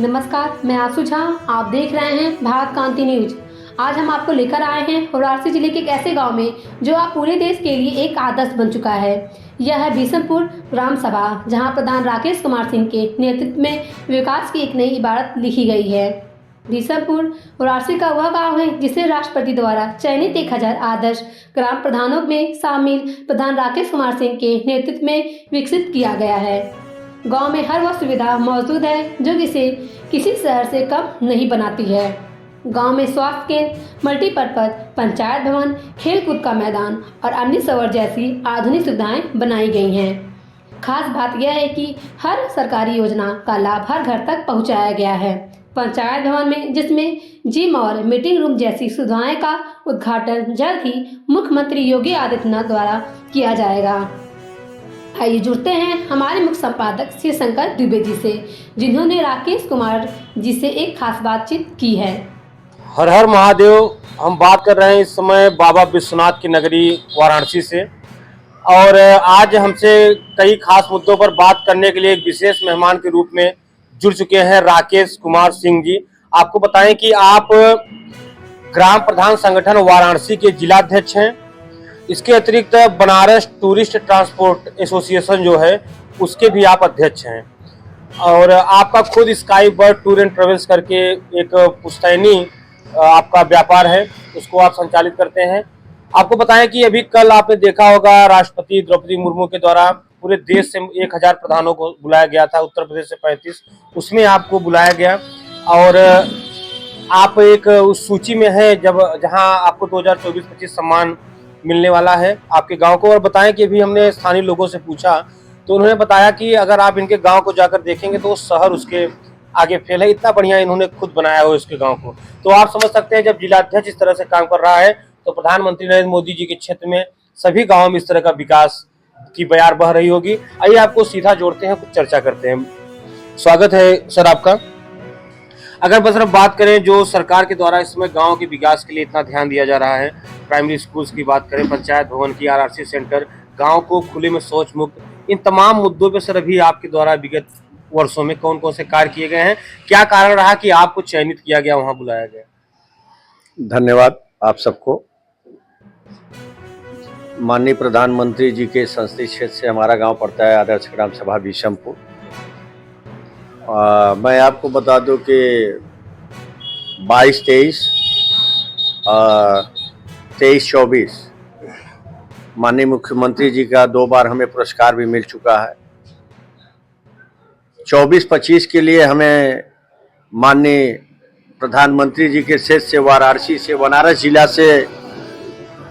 नमस्कार, मैं आशु झा। आप देख रहे हैं भारत क्रांति न्यूज। आज हम आपको लेकर आए हैं वाराणसी जिले के एक ऐसे गांव में जो अब पूरे देश के लिए एक आदर्श बन चुका है। यह है भीषमपुर ग्राम सभा, जहां प्रधान राकेश कुमार सिंह के नेतृत्व में विकास की एक नई इबारत लिखी गई है। भीषमपुर वाराणसी का वह गांव है जिसे राष्ट्रपति द्वारा चयनित 1000 आदर्श ग्राम प्रधानों में शामिल प्रधान राकेश कुमार सिंह के नेतृत्व में विकसित किया गया है। गांव में हर वह सुविधा मौजूद है जो इसे किसी शहर से कम नहीं बनाती है। गांव में स्वास्थ्य केंद्र, मल्टीपर्पज पंचायत भवन, खेलकूद का मैदान और अन्य सवर जैसी आधुनिक सुविधाएं बनाई गई हैं। खास बात यह है कि हर सरकारी योजना का लाभ हर घर तक पहुंचाया गया है। पंचायत भवन में जिसमें जिम और मीटिंग रूम जैसी सुविधाएं का उद्घाटन जल्द ही मुख्यमंत्री योगी आदित्यनाथ द्वारा किया जाएगा। आइए जुड़ते हैं हमारे मुख्य संपादक श्री शंकर दुबे जी से, जिन्होंने राकेश कुमार जी से एक खास बातचीत की है। हर हर महादेव। हम बात कर रहे हैं इस समय बाबा विश्वनाथ की नगरी वाराणसी से, और आज हमसे कई खास मुद्दों पर बात करने के लिए एक विशेष मेहमान के रूप में जुड़ चुके हैं राकेश कुमार सिंह जी। आपको बताएं कि आप ग्राम प्रधान संगठन वाराणसी के जिलाध्यक्ष हैं। इसके अतिरिक्त बनारस टूरिस्ट ट्रांसपोर्ट एसोसिएशन जो है उसके भी आप अध्यक्ष हैं, और आपका खुद sky bird tour and travels करके एक पुश्तैनी आपका व्यापार है, उसको आप संचालित करते हैं। आपको बताएं कि अभी कल आपने देखा होगा राष्ट्रपति द्रौपदी मुर्मू के द्वारा पूरे देश से 1000 प्रधानों को बुलाया गया था, उत्तर प्रदेश से 35, उसमें आपको बुलाया गया और आप एक उस सूची में है जहां आपको 2024-25 सम्मान मिलने वाला है आपके गांव को। और बताएं कि अभी हमने स्थानीय लोगों से पूछा तो उन्होंने बताया कि अगर आप इनके गांव को जाकर देखेंगे तो वो शहर उसके आगे फेल है, इतना बढ़िया इन्होंने खुद बनाया हो इसके गांव को। तो आप समझ सकते हैं जब जिलाध्यक्ष इस तरह से काम कर रहा है तो प्रधानमंत्री नरेंद्र मोदी जी के क्षेत्र में सभी गाँव में इस तरह का विकास की बयार बह रही होगी। आइए आपको सीधा जोड़ते हैं, कुछ चर्चा करते हैं। स्वागत है सर आपका। अगर बस बात करें जो सरकार के द्वारा इस समय गाँव के विकास के लिए इतना ध्यान दिया जा रहा है, प्राइमरी स्कूल्स की बात करें, पंचायत भवन की, आरआरसी सेंटर, गांव को खुले में शौच मुक्त, इन तमाम मुद्दों पे सर अभी आपके द्वारा विगत वर्षों में कौन कौन से कार्य किए गए हैं? क्या कारण रहा कि आपको चयनित किया गया, वहां बुलाया गया? धन्यवाद आप सबको। माननीय प्रधानमंत्री जी के संसदीय क्षेत्र से हमारा गांव पड़ता है आदर्श ग्राम सभा भीषमपुर। मैं आपको बता दूं कि 22-23 23-24 माननीय मुख्यमंत्री जी का 2 बार हमें पुरस्कार भी मिल चुका है। 24-25 के लिए हमें माननीय प्रधानमंत्री जी के क्षेत्र से वाराणसी से बनारस जिला से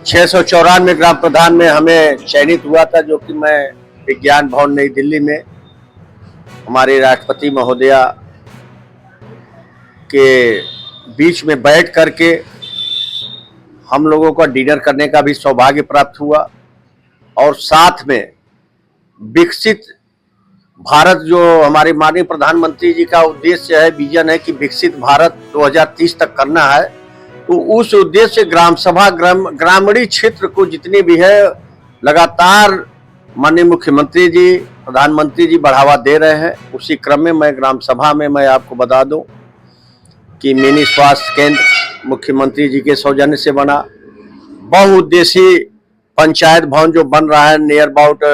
694 ग्राम प्रधान में हमें चयनित हुआ था, जो कि मैं विज्ञान भवन नई दिल्ली में हमारे राष्ट्रपति महोदया के बीच में बैठ करके हम लोगों का डिनर करने का भी सौभाग्य प्राप्त हुआ, और साथ में विकसित भारत जो हमारे माननीय प्रधानमंत्री जी का उद्देश्य है, विजन है कि विकसित भारत 2030 तक करना है, तो उस उद्देश्य से ग्राम सभा ग्रामीण क्षेत्र को जितने भी है लगातार माननीय मुख्यमंत्री जी, प्रधानमंत्री जी बढ़ावा दे रहे हैं। उसी क्रम में मैं ग्राम सभा में मैं आपको बता दूं कि मिनी स्वास्थ्य केंद्र मुख्यमंत्री जी के सौजन्य से बना, बहुउद्देशीय पंचायत भवन जो बन रहा है नियर अबाउट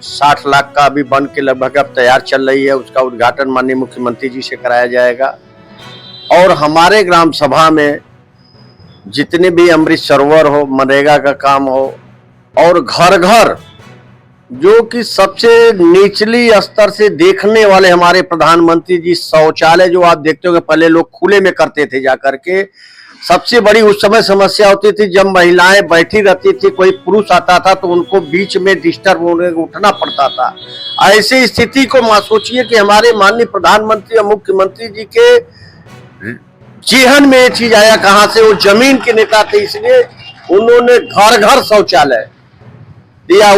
60 लाख का अभी बन के लगभग अब तैयार चल रही है, उसका उद्घाटन माननीय मुख्यमंत्री जी से कराया जाएगा। और हमारे ग्राम सभा में जितने भी अमृत सरोवर हो, मनरेगा का काम हो, और घर घर जो कि सबसे निचली स्तर से देखने वाले हमारे प्रधानमंत्री जी शौचालय जो आप देखते हो कि पहले लोग खुले में करते थे जाकर के, सबसे बड़ी उस समय समस्या होती थी जब महिलाएं बैठी रहती थी, कोई पुरुष आता था तो उनको बीच में डिस्टर्ब होने उठना पड़ता था। ऐसी स्थिति को सोचिए कि हमारे माननीय प्रधानमंत्री और मुख्यमंत्री जी के जेहन में ये चीज आया, कहां से? वो जमीन के नेता थे, इसलिए उन्होंने घर घर शौचालय दिया।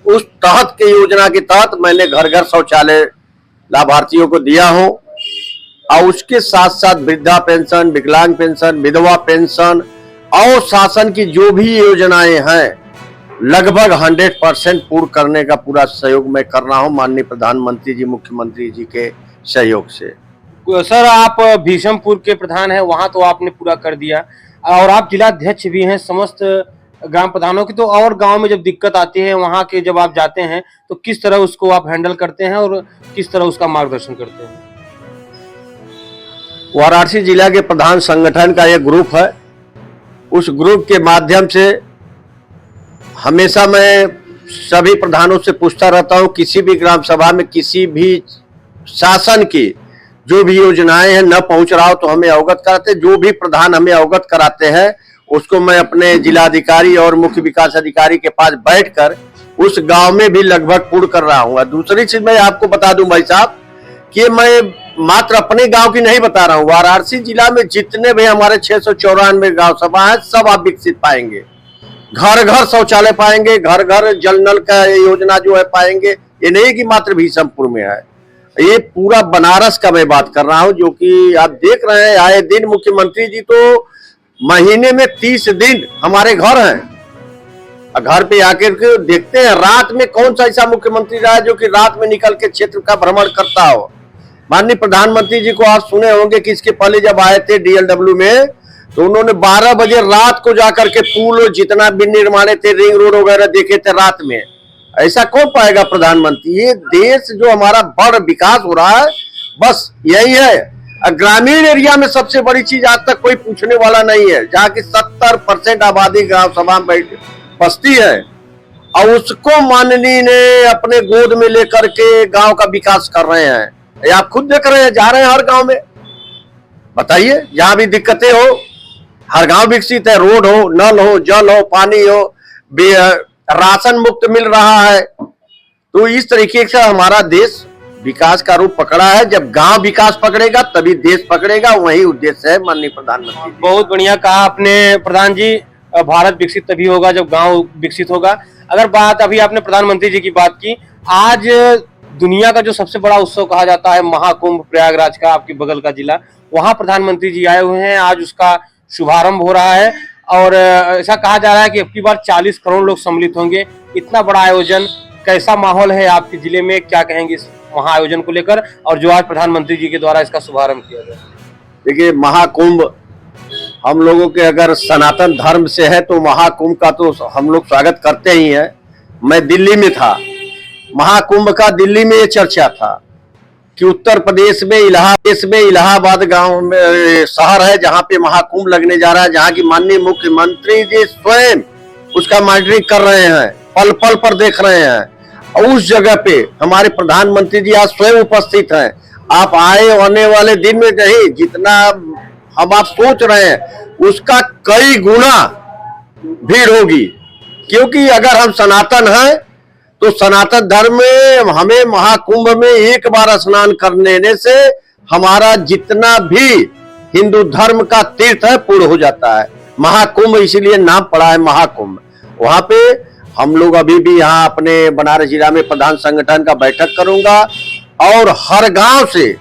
उस तहत के योजना के तहत मैंने घर घर शौचालय लाभार्थियों को दिया हूं, और उसके साथ साथ वृद्धा पेंशन, विकलांग पेंशन, विधवा पेंशन और शासन की जो भी योजनाएं हैं लगभग 100% पूर्ण करने का पूरा सहयोग मैं कर रहा हूं माननीय प्रधानमंत्री जी, मुख्यमंत्री जी के सहयोग से। सर, आप भीषमपुर के प्रधान हैं, वहां तो आपने पूरा कर दिया और आप जिलाध्यक्ष भी हैं समस्त ग्राम प्रधानों की। तो और गांव में जब दिक्कत आती है वहां के जब आप जाते हैं तो किस तरह उसको आप हैंडल करते हैं और किस तरह उसका मार्गदर्शन करते हैं? वाराणसी जिला के प्रधान संगठन का एक ग्रुप है। उस ग्रुप के माध्यम से हमेशा मैं सभी प्रधानों से पूछता रहता हूं, किसी भी ग्राम सभा में किसी भी शासन की जो भी योजनाएं हैं न पहुंच रहा हो तो हमें अवगत कराते। जो भी प्रधान हमें अवगत कराते हैं उसको मैं अपने जिलाधिकारी और मुख्य विकास अधिकारी के पास बैठकर उस गांव में भी लगभग पूर्ण कर रहा हूँ। दूसरी चीज मैं आपको बता दूं भाई साहब कि मैं मात्र अपने गांव की नहीं बता रहा हूँ, वाराणसी जिला में जितने भी हमारे 694 गांव सभा है सब आप विकसित पाएंगे। घर घर शौचालय पाएंगे, घर घर जल नल का योजना जो है पाएंगे। ये नहीं कि मात्र भीषमपुर में है, ये पूरा बनारस का मैं बात कर रहा हूं। जो कि आप देख रहे हैं आए दिन मुख्यमंत्री जी तो महीने में 30 दिन हमारे घर हैं। घर पे आकर के देखते हैं रात में कौन सा ऐसा मुख्यमंत्री रहा है जो कि रात में निकल के क्षेत्र का भ्रमण करता हो। माननीय प्रधानमंत्री जी को आप सुने होंगे कि इसके पहले जब आए थे DLW में तो उन्होंने 12 बजे रात को जाकर के पुल जितना भी निर्माणे थे, रिंग रोड वगैरह देखे थे रात में। ऐसा कौन पाएगा प्रधानमंत्री? ये देश जो हमारा बड़ विकास हो रहा है बस यही है। ग्रामीण एरिया में सबसे बड़ी चीज आज तक कोई पूछने वाला नहीं है, जहाँ की 70% आबादी ग्राम सभा में बसती है और उसको माननीय ने अपने गोद में लेकर के गांव का विकास कर रहे हैं। ये आप खुद देख रहे हैं, जा रहे हैं हर गांव में। बताइए, जहां भी दिक्कतें हो हर गांव विकसित है। रोड हो, नल हो, जल हो, पानी हो, राशन मुक्त मिल रहा है। तो इस तरीके से हमारा देश विकास का रूप पकड़ा है। जब गांव विकास पकड़ेगा तभी देश पकड़ेगा, वही उद्देश्य है माननीय प्रधानमंत्री। बहुत बढ़िया कहा आपने प्रधान जी, भारत विकसित तभी होगा जब गांव विकसित होगा। अगर बात अभी आपने प्रधानमंत्री जी की बात की, आज दुनिया का जो सबसे बड़ा उत्सव कहा जाता है महाकुंभ प्रयागराज का, आपके बगल का जिला, वहां प्रधानमंत्री जी आए हुए हैं। आज उसका शुभारंभ हो रहा है और ऐसा कहा जा रहा है कि अब की बार 40 करोड़ लोग सम्मिलित होंगे। इतना बड़ा आयोजन, कैसा माहौल है आपके जिले में, क्या कहेंगे इस महा आयोजन को लेकर और जो आज प्रधानमंत्री जी के द्वारा इसका शुभारंभ किया गया? देखिए, महाकुंभ हम लोगों के अगर सनातन धर्म से है तो महाकुंभ का तो हम लोग स्वागत करते ही हैं। मैं दिल्ली में था, महाकुंभ का दिल्ली में ये चर्चा था कि उत्तर प्रदेश में इलाहाबाद गांव में शहर है जहां पे महाकुंभ लगने जा रहा है, जहां की माननीय मुख्यमंत्री जी स्वयं उसका मॉनिटरिंग कर रहे हैं, पल पल पर देख रहे हैं। और उस जगह पे हमारे प्रधानमंत्री जी आज स्वयं उपस्थित हैं। आप आए आने वाले दिन में नहीं, जितना हम आप सोच रहे हैं उसका कई गुना भीड़ होगी। क्योंकि अगर हम सनातन हैं तो सनातन धर्म में हमें महाकुंभ में एक बार स्नान करने से हमारा जितना भी हिंदू धर्म का तीर्थ है पूर्ण हो जाता है। महाकुंभ इसीलिए नाम पड़ा है महाकुंभ। वहां पे हम लोग अभी भी यहाँ अपने बनारस जिला में प्रधान संगठन का बैठक करूंगा और हर गांव से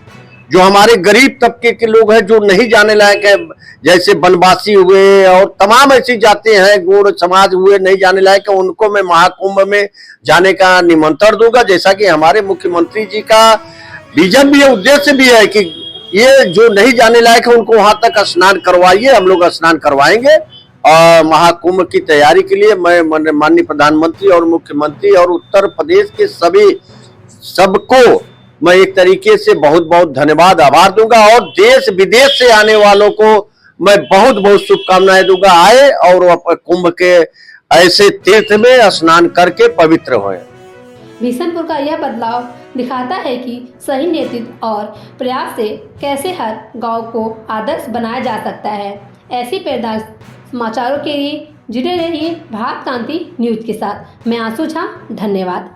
जो हमारे गरीब तबके के लोग हैं जो नहीं जाने लायक है, जैसे बनवासी हुए और तमाम ऐसी जाते हैं, गौड़ समाज हुए नहीं जाने लायक है, उनको मैं महाकुंभ में जाने का निमंत्रण दूंगा। जैसा कि हमारे मुख्यमंत्री जी का विजन भी है, उद्देश्य भी है कि ये जो नहीं जाने लायक है उनको वहां तक स्नान करवाइए। हम लोग स्नान करवाएंगे और महाकुंभ की तैयारी के लिए मैं माननीय प्रधानमंत्री और मुख्यमंत्री और उत्तर प्रदेश के सबको मैं एक तरीके से बहुत बहुत धन्यवाद आभार दूंगा और देश विदेश से आने वालों को मैं बहुत बहुत शुभकामनाएं दूंगा। आए और कुंभ के ऐसे तीर्थ में स्नान करके पवित्र होए। भीषमपुर का यह बदलाव दिखाता है कि सही नेतृत्व और प्रयास से कैसे हर गांव को आदर्श बनाया जा सकता है। ऐसी प्रेरणादायी समाचारों के लिए जुड़े रहिए भारत क्रांति न्यूज के साथ। मैं आंसू झा, धन्यवाद।